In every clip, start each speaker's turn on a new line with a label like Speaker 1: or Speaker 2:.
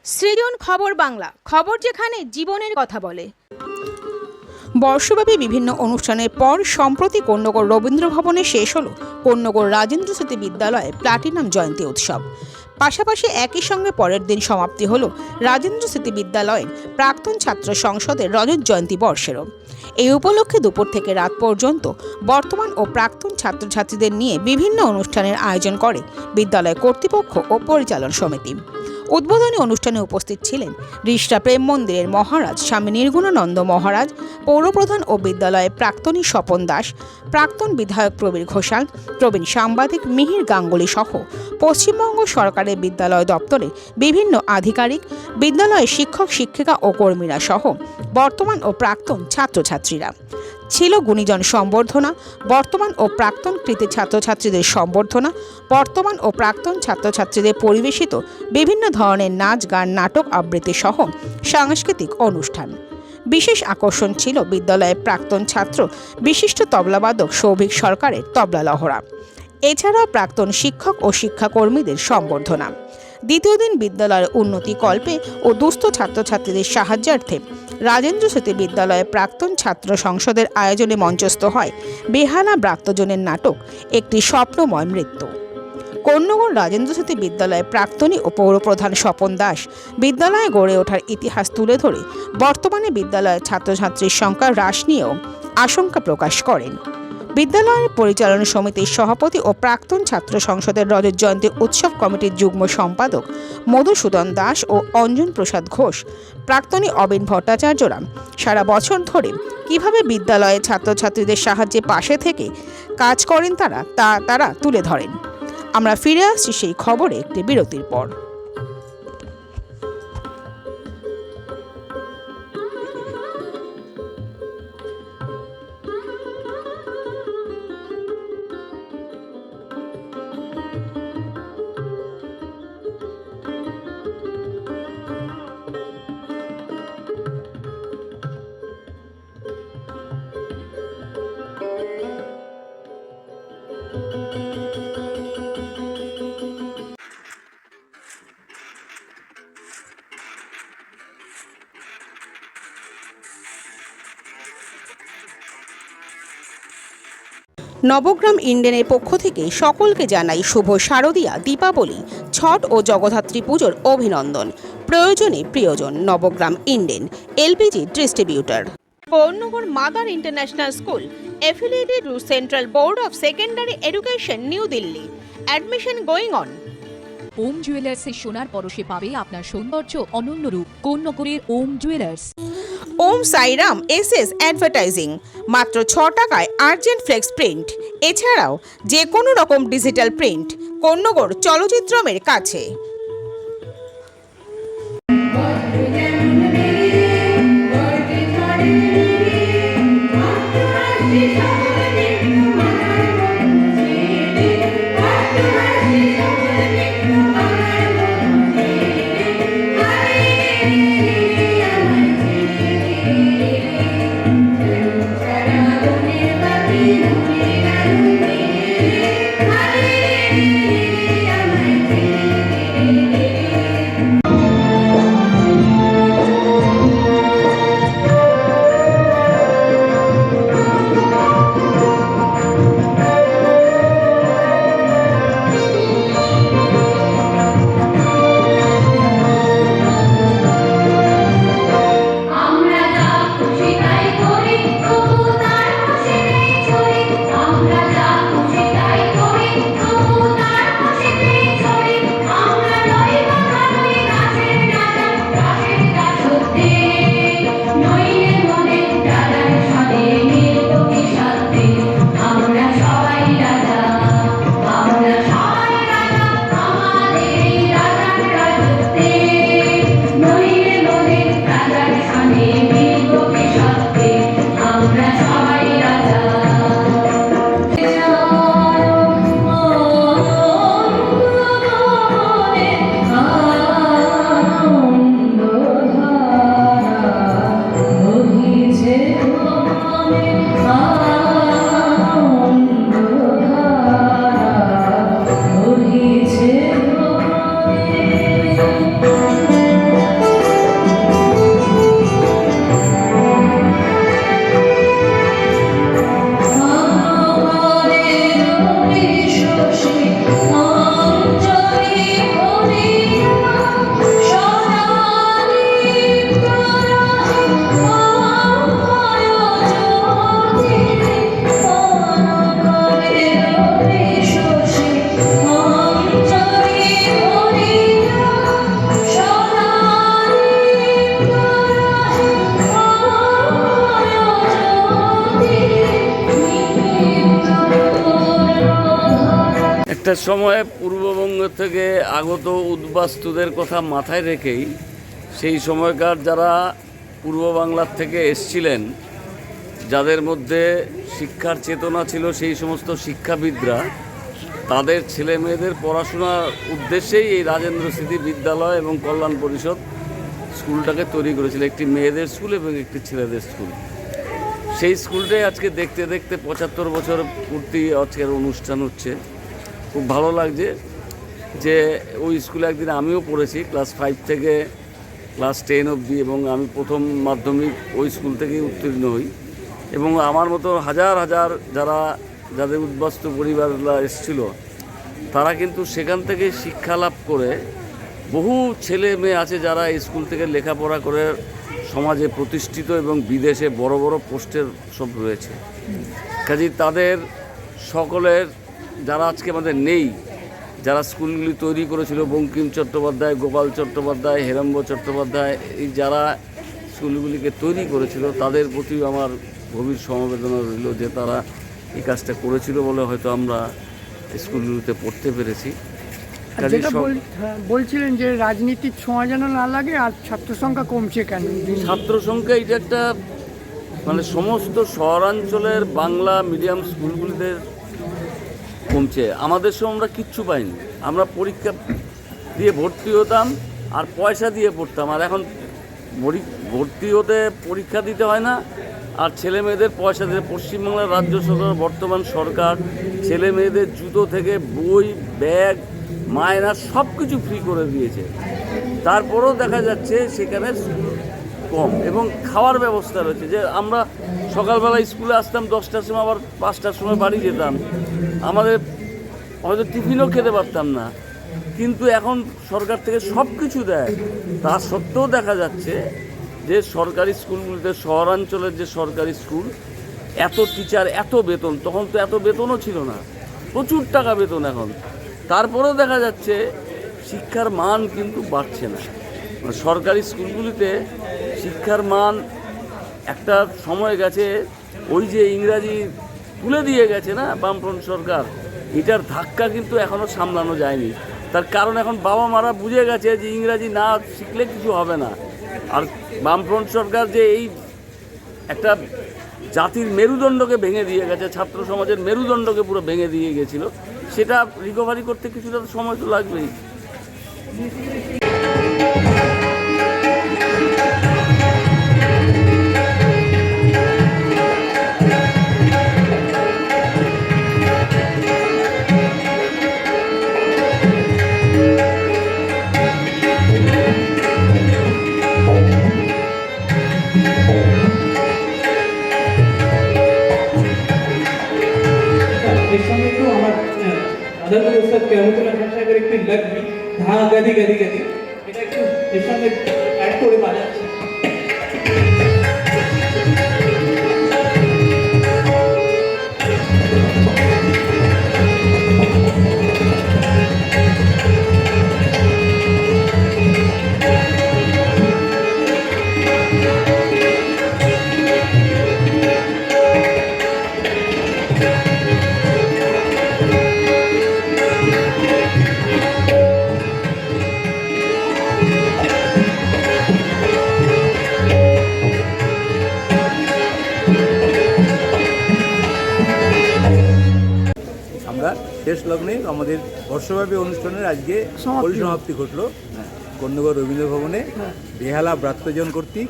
Speaker 1: সৃজন খবর বাংলা, খবর যেখানে জীবনের কথা বলে। বর্ষব্যাপী বিভিন্ন অনুষ্ঠানের পর সম্প্রতি কোন্নগর রবীন্দ্র ভবনে শেষ হল কোন্নগর রাজেন্দ্র স্মৃতি বিদ্যালয়ে প্লাটিনাম জয়ন্তী উৎসব। পাশাপাশি একই সঙ্গে পরের দিন সমাপ্তি হল রাজেন্দ্র স্মৃতি বিদ্যালয়ের প্রাক্তন ছাত্র সংসদের রজত জয়ন্তী বর্ষেরও। এই উপলক্ষে দুপুর থেকে রাত পর্যন্ত বর্তমান ও প্রাক্তন ছাত্রছাত্রীদের নিয়ে বিভিন্ন অনুষ্ঠানের আয়োজন করে বিদ্যালয় কর্তৃপক্ষ ও পরিচালন সমিতি। উদ্বোধনী অনুষ্ঠানে উপস্থিত ছিলেন রিষড়া প্রেম মন্দিরের মহারাজ স্বামী নির্গুণানন্দ মহারাজ, পৌরপ্রধান ও বিদ্যালয়ের প্রাক্তনী স্বপন দাস, প্রাক্তন বিধায়ক প্রবীর ঘোষাল, প্রবীণ সাংবাদিক মিহির গাঙ্গুলি সহ পশ্চিমবঙ্গ সরকারের বিদ্যালয় দপ্তরের বিভিন্ন আধিকারিক, বিদ্যালয়ের শিক্ষক শিক্ষিকা ও কর্মীরা সহ বর্তমান ও প্রাক্তন ছাত্রছাত্রীরা। ছিল গুণীজন সম্বর্ধনা, বর্তমান ও প্রাক্তন কৃতী ছাত্রছাত্রীদের সম্বর্ধনা, বর্তমান ও প্রাক্তন ছাত্রছাত্রীদের পরিবেশিত বিভিন্ন ধরনের নাচ গান নাটক আবৃত্তি সহ সাংস্কৃতিক অনুষ্ঠান। বিশেষ আকর্ষণ ছিল বিদ্যালয়ের প্রাক্তন ছাত্র বিশিষ্ট তবলাবাদক সৌভিক সরকারের তবলা লহরা, এছাড়াও প্রাক্তন শিক্ষক ও শিক্ষাকর্মীদের সম্বর্ধনা। দ্বিতীয় দিন বিদ্যালয়ের উন্নতি কল্পে ও দুস্থ ছাত্রছাত্রীদের সাহায্যার্থে রাজেন্দ্র স্মৃতি বিদ্যালয়ের প্রাক্তন ছাত্র সংসদের আয়োজনে মঞ্চস্থ হয় বেহালা ব্রাত্যজনের নাটক একটি স্বপ্নময় মৃত্যু। কোন্নগর রাজেন্দ্র স্মৃতি বিদ্যালয়ের প্রাক্তনী ও পৌরপ্রধান স্বপন দাস বিদ্যালয়ে গড়ে ওঠার ইতিহাস তুলে ধরে বর্তমানে বিদ্যালয়ের ছাত্রছাত্রীর সংখ্যা হ্রাস নিয়েও আশঙ্কা প্রকাশ করেন। বিদ্যালয়ের পরিচালনা সমিতির সভাপতি ও প্রাক্তন ছাত্র সংসদের রজত জয়ন্তী উৎসব কমিটির যুগ্ম সম্পাদক মধুসূদন দাস ও অঞ্জন প্রসাদ ঘোষ, প্রাক্তনী অবিন ভট্টাচার্যরা সারা বছর ধরে কিভাবে বিদ্যালয়ের ছাত্রছাত্রীদের সাহায্যে পাশে থেকে কাজ করেন তারা তুলে ধরেন। আমরা ফিরে আসছি সেই খবরে একটি বিরতির পর। নবগ্রাম ইন্ডেনের পক্ষ থেকে সকলকে জানাই শুভ শারদীয়া, দীপাবলি, ছট ও জগদ্ধাত্রী পুজোর অভিনন্দন। প্রয়োজনে প্রিয়জন। Nabagram Indane, LPG distributor. Konnagar mother international school affiliated to Central Board of Secondary Education, New Delhi. Admission going on.
Speaker 2: ওম জুয়েলার্সের সোনার পরশে পাবে আপনার সৌন্দর্য অনন্য রূপ। কোন্নগরের ওম জুয়েলার্স।
Speaker 1: ওম সাইরাম এসএস অ্যাডভার্টাইজিং, মাত্র 6 টাকায় আর্জেন্ট ফ্লেক্স প্রিন্ট, এছাড়াও যে কোনো রকম ডিজিটাল প্রিন্ট। কোন্নগর চলচ্চিত্রমের কাছে।
Speaker 3: যুদ্ধের সময় পূর্ববঙ্গ থেকে আগত উদ্বাস্তুদের কথা মাথায় রেখেই সেই সময়কার যারা পূর্ব বাংলার থেকে এসছিলেন, যাদের মধ্যে শিক্ষার চেতনা ছিল, সেই সমস্ত শিক্ষাবিদরা তাদের ছেলে মেয়েদের পড়াশোনার উদ্দেশ্যেই এই রাজেন্দ্র স্মৃতি বিদ্যালয় এবং কল্যাণ পরিষদ স্কুলটাকে তৈরি করেছিল, একটি মেয়েদের স্কুল এবং একটি ছেলেদের স্কুল। সেই স্কুলটাই আজকে দেখতে দেখতে 75 বছর পূর্তি আজকের অনুষ্ঠান হচ্ছে। খুব ভালো লাগছে যে ওই স্কুলে একদিন আমিও পড়েছি, ক্লাস 5 থেকে ক্লাস 10 অবধি, এবং আমি প্রথম মাধ্যমিক ওই স্কুল থেকেই উত্তীর্ণ হই। এবং আমার মতো হাজার হাজার যাদের উদ্বাস্তু পরিবাররা এসেছিল, তারা কিন্তু সেখান থেকে শিক্ষা লাভ করে বহু ছেলে মেয়ে আছে যারা এই স্কুল থেকে লেখাপড়া করে সমাজে প্রতিষ্ঠিত এবং বিদেশে বড় বড় পোস্টের সব রয়েছে। কাজেই তাদের সকলের যারা আজকে আমাদের নেই, যারা স্কুলগুলি তৈরি করেছিল, বঙ্কিম চট্টোপাধ্যায়, গোপাল চট্টোপাধ্যায়, হেরম্ব চট্টোপাধ্যায়, এই যারা স্কুলগুলিকে তৈরি করেছিল, তাদের প্রতি আমার গভীর সমবেদনা রইল যে তারা এই কাজটা করেছিল বলে হয়তো আমরা স্কুলগুলিতে পড়তে পেরেছি।
Speaker 4: যেটা বলছিলেন যে রাজনীতির ছোঁয়া যেন না লাগে, আর ছাত্র সংখ্যা কমছে কেন?
Speaker 3: ছাত্র সংখ্যা এটা একটা মানে সমস্ত শহরাঞ্চলের বাংলা মিডিয়াম স্কুলগুলিতে কমছে। আমাদের সময় আমরা কিচ্ছু পাইনি, আমরা পরীক্ষা দিয়ে ভর্তি হতাম আর পয়সা দিয়ে পড়তাম। আর এখন ভর্তি হতে পরীক্ষা দিতে হয় না, আর ছেলে মেয়েদের পয়সা দিয়ে পশ্চিমবাংলার রাজ্য সরকার, বর্তমান সরকার ছেলে মেয়েদের জুতো থেকে বই, ব্যাগ, মায়না সব কিছু ফ্রি করে দিয়েছে। তারপরেও দেখা যাচ্ছে সেখানে স্কুল কম এবং খাওয়ার ব্যবস্থা রয়েছে, যে আমরা সকালবেলা স্কুলে আসতাম 10টার সময়, আবার 5টার সময় বাড়ি যেতাম, আমাদের হয়তো টিফিনও খেতে পারতাম না। কিন্তু এখন সরকার থেকে সব কিছু দেয়, তা সত্ত্বেও দেখা যাচ্ছে যে সরকারি স্কুলগুলিতে, শহরাঞ্চলের যে সরকারি স্কুল, এত টিচার, এত বেতন, তখন তো এত বেতনও ছিল না, প্রচুর টাকা বেতন এখন। তারপরেও দেখা যাচ্ছে শিক্ষার মান কিন্তু বাড়ছে না। সরকারি স্কুলগুলিতে শিক্ষার মান একটা সময় গেছে, ওই যে ইংরাজি তুলে দিয়ে গেছে না বামফ্রন্ট সরকার, এটার ধাক্কা কিন্তু এখনও সামলানো যায়নি। তার কারণ এখন বাবা মারা বুঝে গেছে যে ইংরাজি না শিখলে কিছু হবে না। আর বামফ্রন্ট সরকার যে এই একটা জাতির মেরুদণ্ডকে ভেঙে দিয়ে গেছে, ছাত্র সমাজের মেরুদণ্ডকে পুরো ভেঙে দিয়ে গেছিল, সেটা রিকভারি করতে কিছুটা সময় তো লাগবেই।
Speaker 5: एक लग भी हाँ गदी गदी गदी এটা একটু এর সঙ্গে অ্যাড করে বাজাচ্ছি।
Speaker 6: শেষ লগ্নে আমাদের বর্ষব্যাপী অনুষ্ঠানের আজকে পরিসমাপ্তি ঘটল কর্ণগর রবীন্দ্র ভবনে বেহালা ব্রাত্যজন কর্তৃক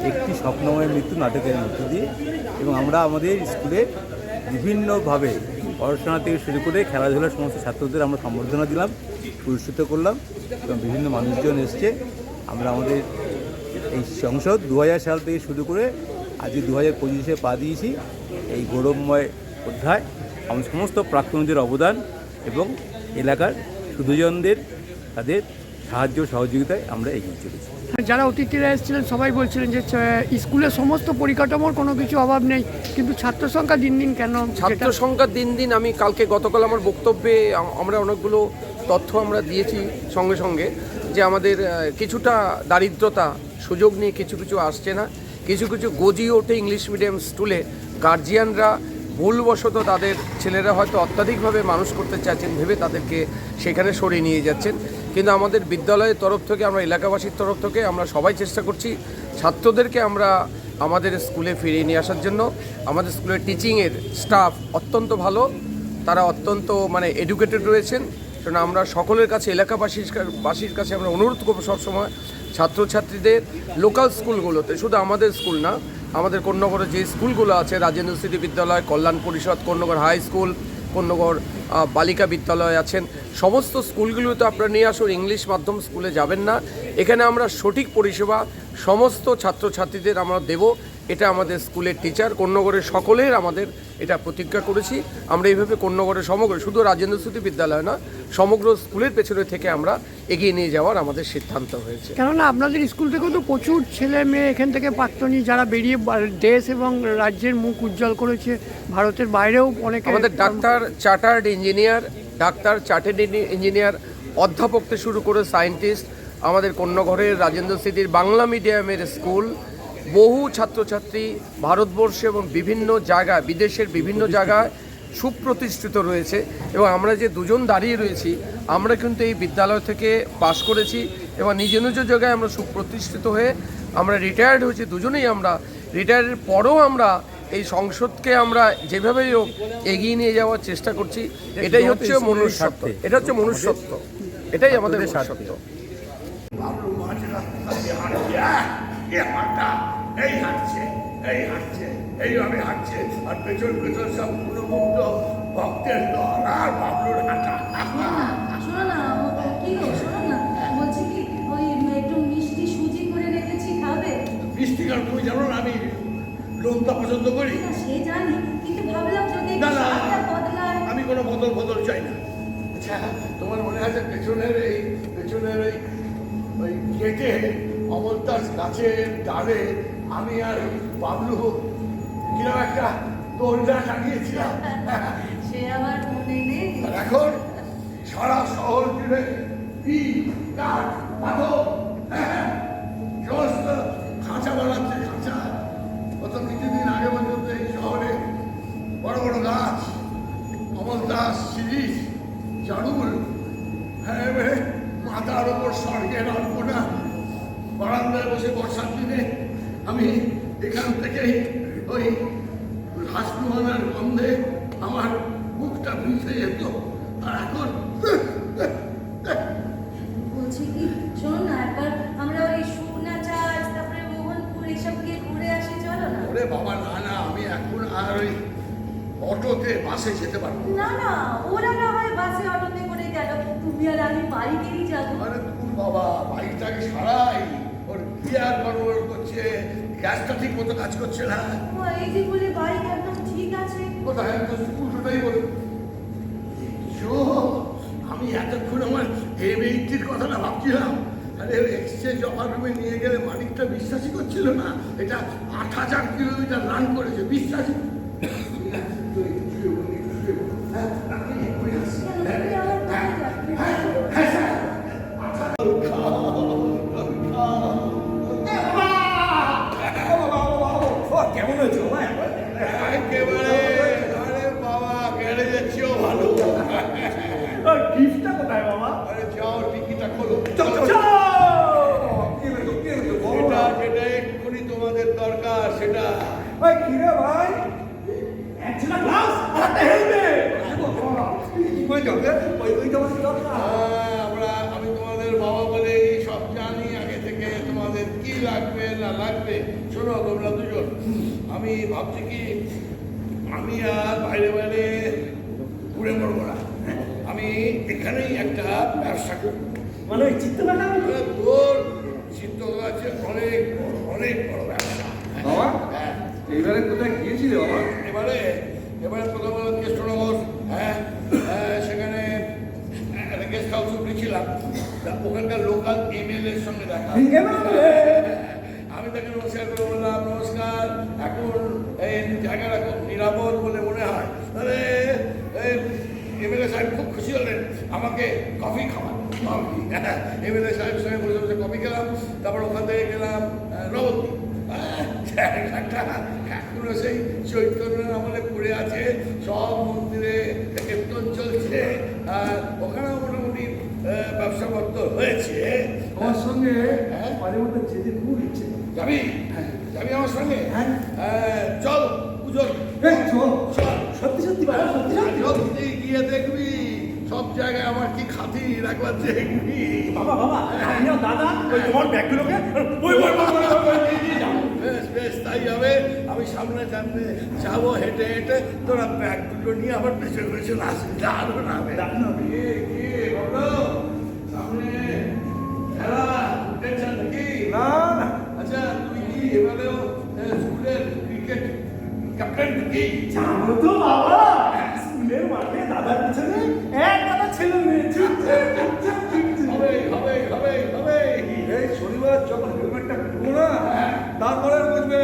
Speaker 6: একটি স্বপ্নময় মৃত্যু নাটকের মধ্য দিয়ে। এবং আমরা আমাদের স্কুলে বিভিন্নভাবে পড়াশোনা থেকে শুরু করে খেলাধুলার সমস্ত ছাত্রদের আমরা সম্বর্ধনা দিলাম, পুরস্কৃত করলাম এবং বিভিন্ন মানুষজন এসছে। আমরা আমাদের এই সংসদ 2000 সাল থেকে শুরু করে আজকে 2025-এ পা দিয়েছি। এই গৌরবময় অধ্যায় আমাদের সমস্ত প্রাক্তনীদের অবদান এবং এলাকার সুধীজনদের তাদের সাহায্য সহযোগিতায় আমরা এগিয়ে চলেছি।
Speaker 4: যারা অতিথিরা এসেছিলেন সবাই বলছিলেন যে স্কুলের সমস্ত পরিকাঠামোর কোনো কিছু অভাব নেই, কিন্তু ছাত্র সংখ্যা দিন দিন কেন?
Speaker 7: ছাত্র সংখ্যা দিন দিন, আমি গতকাল আমার বক্তব্যে আমরা অনেকগুলো তথ্য আমরা দিয়েছি সঙ্গে সঙ্গে, যে আমাদের কিছুটা দারিদ্রতা, সুযোগ নিয়ে কিছু কিছু আসছে না, কিছু কিছু গজিয়ে ওঠে ইংলিশ মিডিয়াম স্কুলে গার্জিয়ানরা ভুলবশত তাদের ছেলেরা হয়তো অত্যাধিকভাবে মানুষ করতে চাইছেন ভেবে তাদেরকে সেখানে সরিয়ে নিয়ে যাচ্ছেন। কিন্তু আমাদের বিদ্যালয়ের তরফ থেকে, আমরা এলাকাবাসীর তরফ থেকে আমরা সবাই চেষ্টা করছি ছাত্রদেরকে আমরা আমাদের স্কুলে ফিরিয়ে নিয়ে আসার জন্য। আমাদের স্কুলের টিচিংয়ের স্টাফ অত্যন্ত ভালো, তারা অত্যন্ত এডুকেটেড রয়েছেন। কারণ আমরা সকলের কাছে, এলাকাবাসীর কাছে আমরা অনুরোধ করবো সবসময় ছাত্রছাত্রীদের লোকাল স্কুলগুলোতে, শুধু আমাদের স্কুল না, আমাদের কোন্নগরে যে স্কুলগুলো আছে, রাজেন্দ্র স্মৃতি বিদ্যালয়, কল্যাণ পরিষদ, কোন্নগর হাই স্কুল, কোন্নগর বালিকা বিদ্যালয় আছেন, সমস্ত স্কুলগুলোতে আপনারা নিয়ে আসুন। ইংলিশ মাধ্যম স্কুলে যাবেন না। এখানে আমরা সঠিক পরিষেবা সমস্ত ছাত্রছাত্রীদের আমরা দেব। এটা আমাদের স্কুলের টিচার, কোন্নগরের সকলের আমাদের এটা প্রতিজ্ঞা করেছি। আমরা এইভাবে কোন্নগরের সমগ্র, শুধু রাজেন্দ্র স্মৃতি বিদ্যালয় না, সমগ্র স্কুলের পেছনে থেকে আমরা এগিয়ে নিয়ে যাওয়ার আমাদের সিদ্ধান্ত হয়েছে।
Speaker 4: কেননা আপনাদের স্কুল থেকেও তো প্রচুর ছেলে মেয়ে এখান থেকে প্রাক্তনী যারা বেরিয়ে দেশ এবং রাজ্যের মুখ উজ্জ্বল করেছে, ভারতের বাইরেও অনেকে।
Speaker 7: আমাদের ডাক্তার, চার্টার্ড ইঞ্জিনিয়ার, অধ্যাপক থেকে শুরু করে সায়েন্টিস্ট, আমাদের কোন্নগরের রাজেন্দ্র স্মৃতির বাংলা মিডিয়ামের স্কুল, বহু ছাত্রছাত্রী ভারতবর্ষে এবং বিভিন্ন জায়গায়, বিদেশের বিভিন্ন জায়গায় সুপ্রতিষ্ঠিত রয়েছে। এবং আমরা যে দুজন দাঁড়িয়ে রয়েছি, আমরা কিন্তু এই বিদ্যালয় থেকে পাশ করেছি এবং নিজ নিজ জায়গায় আমরা সুপ্রতিষ্ঠিত হয়ে আমরা রিটায়ার্ড হয়েছি। দুজনেই আমরা রিটায়ারের পরেও আমরা এই সংসদকে আমরা যেভাবেই হোক এগিয়ে নিয়ে যাওয়ার চেষ্টা করছি। এটাই হচ্ছে মনুষ্যত্ব, এটা হচ্ছে মনুষ্যত্ব, এটাই আমাদের মনুষ্যত্ব।
Speaker 8: এইভাবে হাঁটছে, আর পেছন সব পুরো মুক্ত ভক্তের দল আর বাবলুর হাঁটা।
Speaker 9: শোনো না, কি গো, শোনো না, বলছি কি ওই একটু মিষ্টি সুজি করে রেখেছি, খাবে?
Speaker 8: মিষ্টি কারণ তুমি জানো না আমি লোকটা পছন্দ করি।
Speaker 9: না, সে জানি, কিন্তু ভাবলাম যদি
Speaker 8: না, না,
Speaker 9: স্বাদটা বদলায়।
Speaker 8: আমি কোনো বদল চাই না। আচ্ছা, তোমার মনে আছে পেছনের ওই গেটে অমলদাস গাছের ডালে আমি আর বাবলু কিরকম একটা দোলনা টাঙিয়েছিলাম?
Speaker 9: সে আমার মনে নেই।
Speaker 8: আর এখন সারা শহর জুড়ে সমস্ত খাঁচা বানাচ্ছে, খাঁচা। গত কিছুদিন আগে পর্যন্ত এই শহরে বড় বড় গাছ, অমল দাস, শিরিষ, জারুল, মাথার ওপর স্বর্গের অল্পনা, বারান্দায় বসে বর্ষার দিনে আমি এখান থেকেই ওই হাসনুমানার গন্ধে আমার মুখটা ভিজে যেত। আর এখন
Speaker 9: বলছি কি, শোনো না, একবার আমরা ওই শুকনা চাষ, তারপরে মোহনপুর এসব গিয়ে ঘুরে আসি, চলো না?
Speaker 8: ওরে বাবা, না, আমি এখন আর ওই অটোতে বাসে যেতে পারবো
Speaker 9: না না, ওরা না হয় বাসে অটোতে করে গেল, তুমি আর আমি বাইকেই যাবো।
Speaker 8: আরে তুমি বাবা, বাইকটাকে সারাই, ওর গিয়ার গড়বড় করছে, গ্যাসটা ঠিক মতো কাজ করছে না।
Speaker 9: এই যে বলে বাইক একদম ঠিক আছে।
Speaker 8: কোথায় তো স্কুলটাই বল। আমি এতক্ষণ আমার M80-র কথাটা ভাবছিলাম। আরে এক্সচেঞ্জ অফার রুমে নিয়ে গেলে মালিকটা বিশ্বাসই করছিল না, এটা 8,000 কিলোমিটার রান করেছে, বিশ্বাসই।
Speaker 6: কেমন হয়েছে?
Speaker 8: একেবারে, আরে বাবা, গ্যারেজের চেয়েও ভালো।
Speaker 6: গিফটটা কোথায় বাবা?
Speaker 8: আরে যাও, টিকিটা খোলো।
Speaker 6: এটা
Speaker 8: যেটা এক্ষুনি তোমাদের দরকার সেটা।
Speaker 6: ভাই কি রে ভাই? একটা গ্লাস আর একটা হেলমেট। কই যাবে? ওই তোমার দরকার।
Speaker 8: আমি তোমাদের বাবা বলে সব জানি আগে থেকে তোমাদের কি লাগবে না লাগবে। শোনো তোমরা দুজন, আমি ভাবছি কি আমি আর বাইরে ঘুরে মরবো না, আমি এখানেই একটা ব্যবসা করবো।
Speaker 6: মানে ওই চিত্তটা
Speaker 8: তোর চিত্ত আছে অনেক বড় ব্যবসা।
Speaker 6: বাবা এইবারে কোথায় গিয়েছিলে বাবা?
Speaker 8: এবারে প্রথম হলো কৃষ্ণনগর, সেখানে একটা গেস্ট হাউস উঠেছিলাম, ওখানকার লোকাল MLA-র সঙ্গে দেখা। আমি তাকে নমস্কার করে বললাম, নমস্কার, এখন এই জায়গাটা খুব নিরাপদ বলে মনে হয়। তাহলে MLA সাহেব খুব খুশি হলেন, আমাকে কফি খাওয়ান। MLA সাহেবের সঙ্গে বসে বসে কফি খেলাম, তারপর ওখান থেকে গেলাম নবদ্বীপ। এখনো সেই চৈতন্যের আমলে পড়ে আছে, সব মন্দিরে কীর্তন চলছে, আর ওখানেও মোটামুটি ব্যবসাপত্র হয়েছে।
Speaker 10: আমার সঙ্গে মাঝে মধ্যে যেতে খুব ইচ্ছে।
Speaker 8: যাবি? যাবি আমার সঙ্গে? চল পুজোর
Speaker 10: চল সত্যি সত্যি বাবা, সত্যি সত্যি
Speaker 8: সত্যি গিয়ে দেখবি সব জায়গায় আমার কি খাতির, একবার দেখবি।
Speaker 10: বাবা বাবা দাদা ওই তোমার ব্যাগগুলোকে
Speaker 8: বেশ বেশ তাই হবে। আমি সামনে সামনে যাবো হেঁটে হেঁটে, তোরা ব্যাগগুলো নিয়ে আবার পেছনে পেছনে আসবি। দারুণ হবে। সামনে খেলা উঠেছে নাকি?
Speaker 10: না
Speaker 8: আচ্ছা তুই কি এবারেও স্কুলের ক্রিকেট ক্যাপ্টেন কি?
Speaker 10: জানো তো বাবা, স্কুলের মাঠে দাদার পিছনে এক দাদা ছেলে মেয়ে
Speaker 8: হবে হবে হবে হবে।
Speaker 10: এই শনিবার যখন হেলমেটটা খুলবো না, তারপরে বুঝবে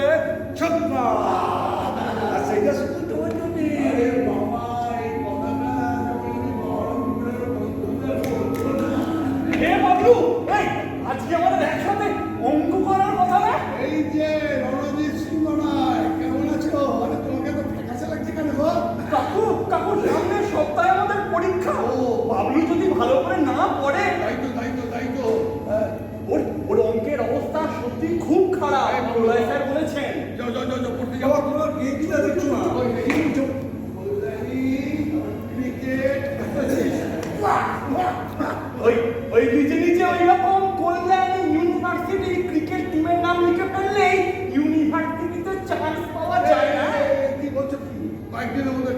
Speaker 10: ছক্কা। আর সেইটা শুধু তোমার জন্য।
Speaker 8: বাবা এই কথাটা যখন আমি বহরমপুরের বন্ধুদের বলবো না।
Speaker 10: হে বাবলু, এই আজকে আমাদের একসাথে অঙ্ক করার কথা না?
Speaker 8: এই যে রণজিৎ সিংহ রায়, কেমন আছো? আরে তোমাকে তো ফ্যাকাশে লাগছে কেন গো?
Speaker 10: কাকু কাকু সামনের সপ্তাহে আমাদের পরীক্ষা। ও বাবলু যদি ভালো করে না পড়ে,
Speaker 8: তাই তো তাই তো তাই তো।
Speaker 10: ওর অঙ্কের অবস্থা সত্যি খুব খারাপ। মোল্লাই স্যার বলেছেন।
Speaker 8: যাও যাও যাও পড়তে যাও।
Speaker 10: তোমার গেমটা দেখছো না?
Speaker 8: ক্রিকেট
Speaker 10: ওই নিচে নিচে ওই রকম কল্যাণ ইউনিভার্সিটি ক্রিকেট টিমের নাম লিখে ফেললেই ইউনিভার্সিটিতে চান্স পাওয়া যায় না।
Speaker 8: কি বলছো? কয়েকদিনের মধ্যে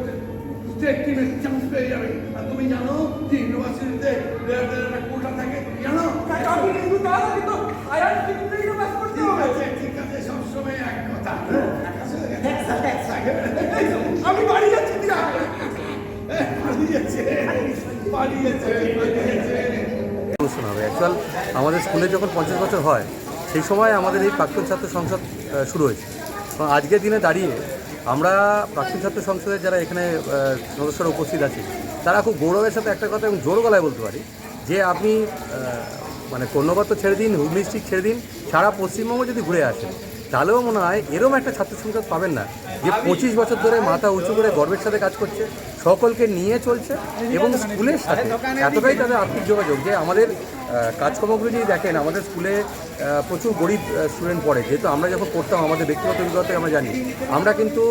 Speaker 8: স্টেট টিমে চান্স পেয়ে যাবে। আর তুমি জানো যে ইউনিভার্সিটিতে প্লেয়ারদের একটা কোটা থাকে, তুমি জানো?
Speaker 10: আমি কিন্তু তাড়াতাড়ি তো হায়ার সেকেন্ডারিটা পাস করতে হবে।
Speaker 8: ঠিক আছে সবসময় এক কথা।
Speaker 10: আমি বাড়ি যাচ্ছি দিয়া।
Speaker 6: অনুষ্ঠান হবে অ্যাকচুয়াল আমাদের স্কুলে যখন 50 বছর হয় সেই সময় আমাদের এই প্রাক্তন ছাত্র সংসদ শুরু হয়েছে। এবং আজকের দিনে দাঁড়িয়ে আমরা প্রাক্তন ছাত্র সংসদের যারা এখানে সদস্যরা উপস্থিত আছে তারা খুব গৌরবের সাথে একটা কথা এবং জোর গলায় বলতে পারি যে আপনি মানে কর্ণগর তো ছেড়ে দিন, হুগলি ডিস্ট্রিক্ট ছেড়ে দিন, সারা পশ্চিমবঙ্গ যদি ঘুরে আসেন তাহলেও মনে হয় এরকম একটা ছাত্র সংসদ পাবেন না যে 25 বছর ধরে মাথা উঁচু করে গর্বের সাথে কাজ করছে, সকলকে নিয়ে চলছে এবং স্কুলের সাথে এতটাই তাদের আর্থিক যোগাযোগ যে আমাদের কাজকর্মগুলো যদি দেখেন আমাদের স্কুলে প্রচুর গরিব স্টুডেন্ট পড়ে। যেহেতু আমরা যখন পড়তাম আমাদের ব্যক্তিগত অভিজ্ঞতা আমরা জানি আমরা কিন্তু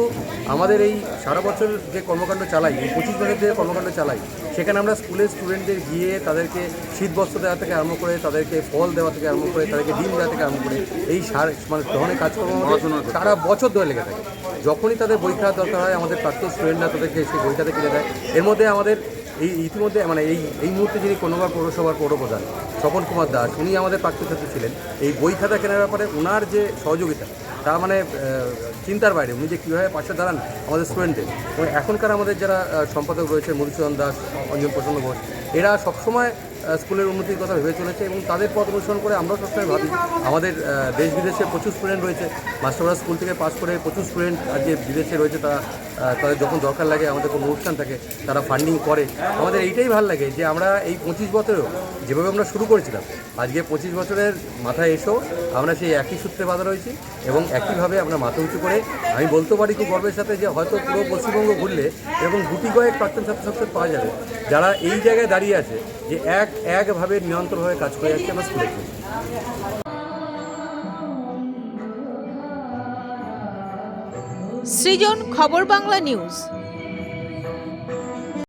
Speaker 6: আমাদের এই সারা বছর যে কর্মকাণ্ড চালাই, এই 25 বছর যে কর্মকাণ্ড চালাই সেখানে আমরা স্কুলের স্টুডেন্টদের গিয়ে তাদেরকে শীতবস্ত্র দেওয়া থেকে আরম্ভ করে তাদেরকে ফল দেওয়া থেকে আরম্ভ করে তাদেরকে ডিম দেওয়া থেকে আরম্ভ করে এই মানে ধরনের কাজকর্ম সারা বছর ধরে লেগে থাকে। যখনই তাদের বই খাওয়ার দরকার হয় আমাদের প্রাক্তন স্টুডেন্টরা তাদেরকে সেই বইটাতে কিনে দেয়। এর মধ্যে আমাদের ইতিমধ্যে মানে এই মুহূর্তে যিনি কর্ণগর পৌরসভার পৌরপ্রধান স্বপন কুমার দাস উনি আমাদের প্রাক্তন ছাত্র ছিলেন। এই বই খাতা কেনার ব্যাপারে ওনার যে সহযোগিতা তা মানে চিন্তার বাইরে। উনি যে কীভাবে পাশে দাঁড়ান আমাদের স্টুডেন্টদের এবং এখনকার আমাদের যারা সম্পাদক রয়েছে মধুসূদন দাস, অঞ্জন প্রসন্ন ঘোষ, এরা সবসময় স্কুলের উন্নতির কথা ভেবে চলেছে এবং তাদের পথ অনুসরণ করে আমরাও সবসময় ভাবি। আমাদের দেশ বিদেশে প্রচুর স্টুডেন্ট রয়েছে, মাস্টাররা স্কুল থেকে পাস করে প্রচুর স্টুডেন্ট আজকে বিদেশে রয়েছে। তারা তাদের যখন দরকার লাগে আমাদের কোনো অনুষ্ঠান থাকে তারা ফান্ডিং করে। আমাদের এইটাই ভালো লাগে যে আমরা এই 25 বছরেও যেভাবে আমরা শুরু করেছিলাম আজকে 25 বছরের মাথায় এসেও আমরা সেই একই সূত্রে বাঁধা রয়েছি এবং একইভাবে আমরা মাথা উঁচু করে আমি বলতে পারি খুব গর্বের সাথে যে হয়তো পুরো পশ্চিমবঙ্গ ঘুরলে এরকম গুটি কয়েক প্রাক্তন ছাত্র সংসদ পাওয়া যাবে যারা এই জায়গায় দাঁড়িয়ে আছে যে একভাবে নিয়ন্ত্রণভাবে কাজ করে যাচ্ছে আমার স্কুলে।
Speaker 1: সৃজন, খবর বাংলা নিউজ।